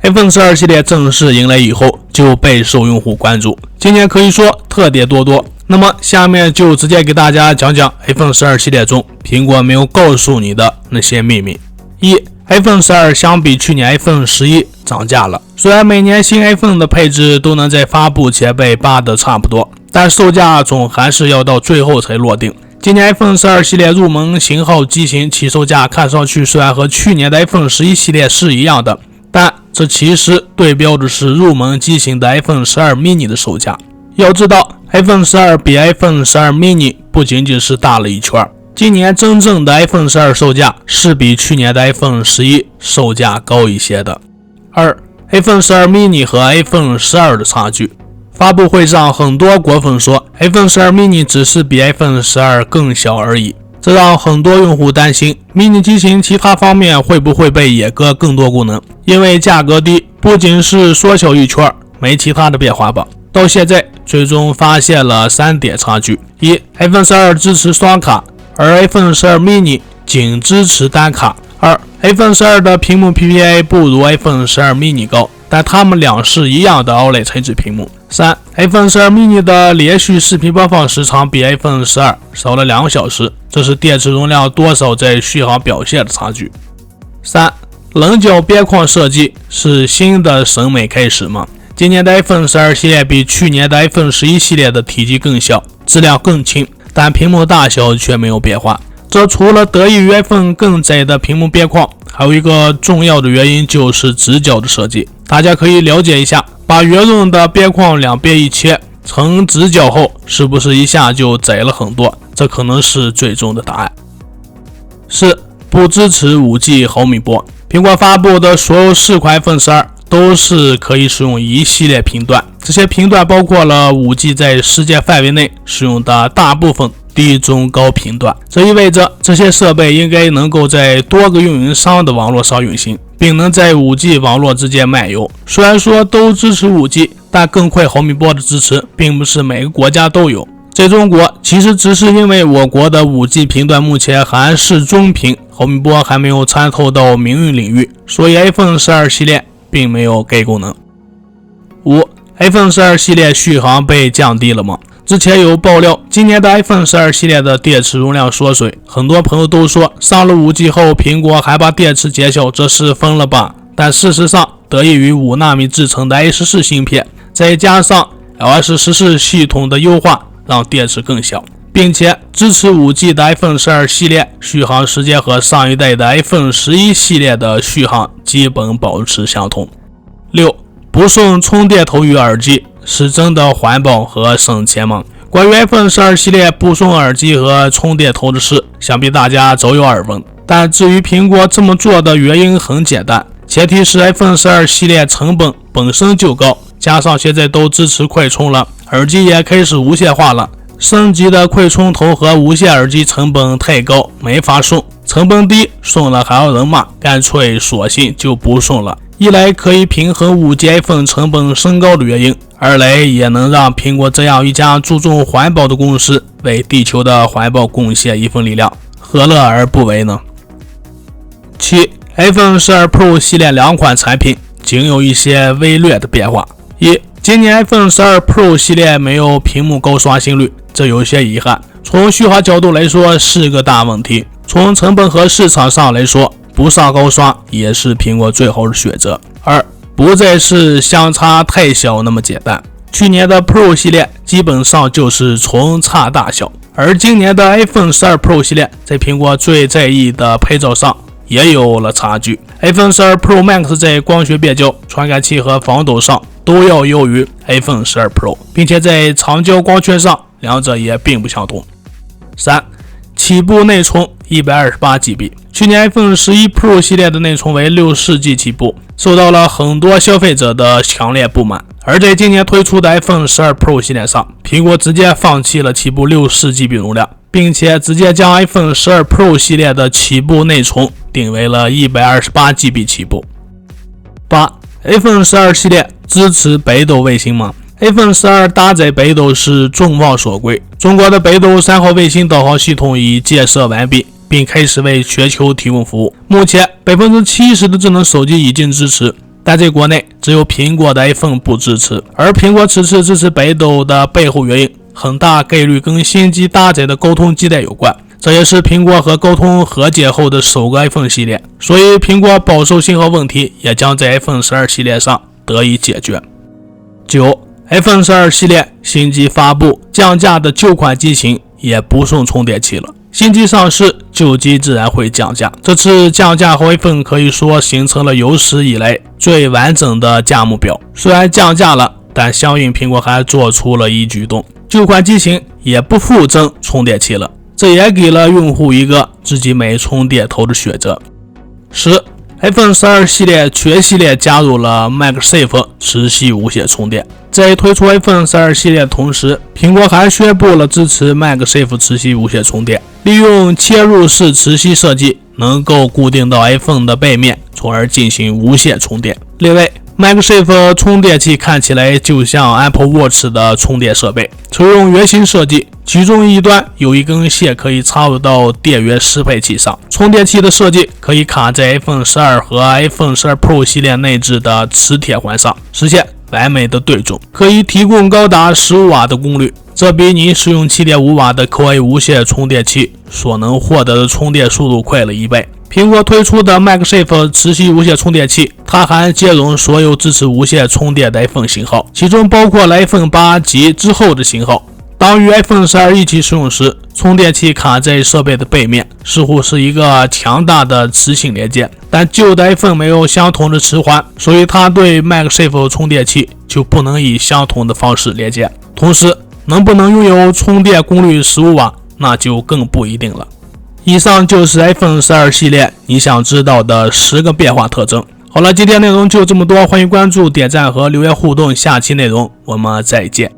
iPhone 12系列正式迎来以后就备受用户关注，今年可以说特点多多。那么下面就直接给大家讲讲 iPhone 12系列中苹果没有告诉你的那些秘密。iPhone 12相比去年 iPhone 11涨价了，虽然每年新 iPhone 的配置都能在发布前被扒得差不多，但售价总还是要到最后才落定。今年 iPhone 12系列入门型号机型起售价看上去虽然和去年的 iPhone 11系列是一样的，但这其实对标的是入门机型的 iPhone 12 mini 的售价。要知道 iPhone 12比 iPhone 12 mini 不仅仅是大了一圈，今年真正的 iPhone 12售价是比去年的 iPhone 11售价高一些的。iPhone 12 mini 和 iPhone 12的差距。发布会上很多果粉说 iPhone 12 mini 只是比 iPhone 12更小而已，这让很多用户担心 mini 机型其他方面会不会被野割更多功能，因为价格低，不仅是缩小一圈，没其他的变化吧。到现在最终发现了3点差距。iPhone 12支持双卡，而 iPhone 12 mini 仅支持单卡。iPhone 12的屏幕 PPI 不如 iPhone 12 mini 高，但它们俩是一样的 OLED 材质屏幕。iPhone 12 mini 的连续视频播放时长比 iPhone 12少了2小时，这是电池容量多少在续航表现的差距。棱角边框设计是新的审美开始吗？今年的 iPhone 12系列比去年的 iPhone 11系列的体积更小，质量更轻，但屏幕大小却没有变化。这除了得益于 iPhone 更窄的屏幕边框，还有一个重要的原因就是直角的设计。大家可以了解一下，把圆润的边框两边一切成直角后，是不是一下就窄了很多？这可能是最终的答案。不支持 5G 毫米波。苹果发布的所有4款 iPhone 12都是可以使用一系列频段，这些频段包括了 5G 在世界范围内使用的大部分低中高频段，这意味着这些设备应该能够在多个运营商的网络上运行，并能在 5G 网络之间漫游。虽然说都支持 5G， 但更快毫米波的支持并不是每个国家都有。在中国，其实只是因为我国的 5G 频段目前还是中频，毫米波还没有参透到民用领域，所以 iPhone 12系列并没有该功能。iPhone 12系列续航被降低了吗？之前有爆料，今年的 iPhone 12系列的电池容量缩水，很多朋友都说上了 5G 后苹果还把电池减小，这是疯了吧？但事实上，得益于5纳米制成的 A14 芯片，再加上 LS14 系统的优化，让电池更小，并且支持 5G 的 iPhone 12系列续航时间和上一代的 iPhone 11系列的续航基本保持相同。不送充电头与耳机是真的环保和省钱吗？关于 iPhone 12系列不送耳机和充电头的事，想必大家早有耳闻。但至于苹果这么做的原因很简单，前提是 iPhone 12系列成本本身就高，加上现在都支持快充了，耳机也开始无线化了，升级的快充头和无线耳机成本太高，没法送，成本低送了还要人骂，干脆索性就不送了。一来可以平衡 5G iPhone 成本升高的原因，二来也能让苹果这样一家注重环保的公司为地球的环保贡献一份力量，何乐而不为呢？iPhone 12 Pro 系列2款产品仅有一些微略的变化。今年 iPhone 12 Pro 系列没有屏幕高刷新率，这有些遗憾，从续航角度来说是个大问题，从成本和市场上来说，不上高刷也是苹果最好的选择。不再是相差太小那么简单，去年的 Pro 系列基本上就是纯差大小，而今年的 iPhone 12 Pro 系列在苹果最在意的拍照上也有了差距。iPhone 12 Pro Max 在光学变焦、传感器和防抖上都要优于 iPhone 12 Pro， 并且在长焦光圈上两者也并不相同。起步内存 128GB， 去年 iPhone 11 Pro 系列的内存为 64G 起步，受到了很多消费者的强烈不满。而在今年推出的 iPhone 12 Pro 系列上，苹果直接放弃了起步 64GB 容量，并且直接将 iPhone 12 Pro 系列的起步内存定为了 128GB 起步。iPhone 12系列支持北斗卫星吗？iPhone 12搭载北斗是众望所归，中国的北斗3号卫星导航系统已建设完毕，并开始为全球提供服务。目前 70% 的智能手机已经支持，但在国内只有苹果的 iPhone 不支持，而苹果此次支持北斗的背后原因很大概率跟新机搭载的高通基带有关，这也是苹果和高通和解后的首个 iPhone 系列，所以苹果饱受信号问题也将在 iPhone 12系列上得以解决。9. iPhone 12系列新机发布，降价的旧款机型也不送充电器了。新机上市，旧机自然会降价。这次降价后 iPhone 可以说形成了有史以来最完整的价目表。虽然降价了，但相应苹果还做出了一举动，旧款机型也不附赠充电器了，这也给了用户一个自己买充电头的选择。10. iPhone 12系列全系列加入了 MagSafe 磁吸无线充电。在推出 iPhone 12系列的同时，苹果还宣布了支持 MagSafe 磁吸无线充电，利用切入式磁吸设计，能够固定到 iPhone 的背面，从而进行无线充电。另外，MagSafe 充电器看起来就像 Apple Watch 的充电设备，采用圆形设计，其中一端有一根线可以插入到电源适配器上。充电器的设计可以卡在 iPhone 12和 iPhone 12 Pro 系列内置的磁铁环上，实现完美的对准，可以提供高达15瓦的功率，这比你使用 7.5 瓦的 QA 无线充电器所能获得的充电速度快了1倍。苹果推出的 MagSafe 磁吸无线充电器，它还接容所有支持无线充电的 iPhone 型号，其中包括了 iPhone 8及之后的型号。当与 iPhone 12一起使用时，充电器卡在设备的背面，似乎是一个强大的磁性连接，但旧的 iPhone 没有相同的磁环，所以它对 MagSafe 充电器就不能以相同的方式连接。同时，能不能拥有充电功率15瓦，那就更不一定了。以上就是 iPhone 12系列你想知道的10个变化特征。好了，今天内容就这么多，欢迎关注、点赞和留言互动，下期内容我们再见。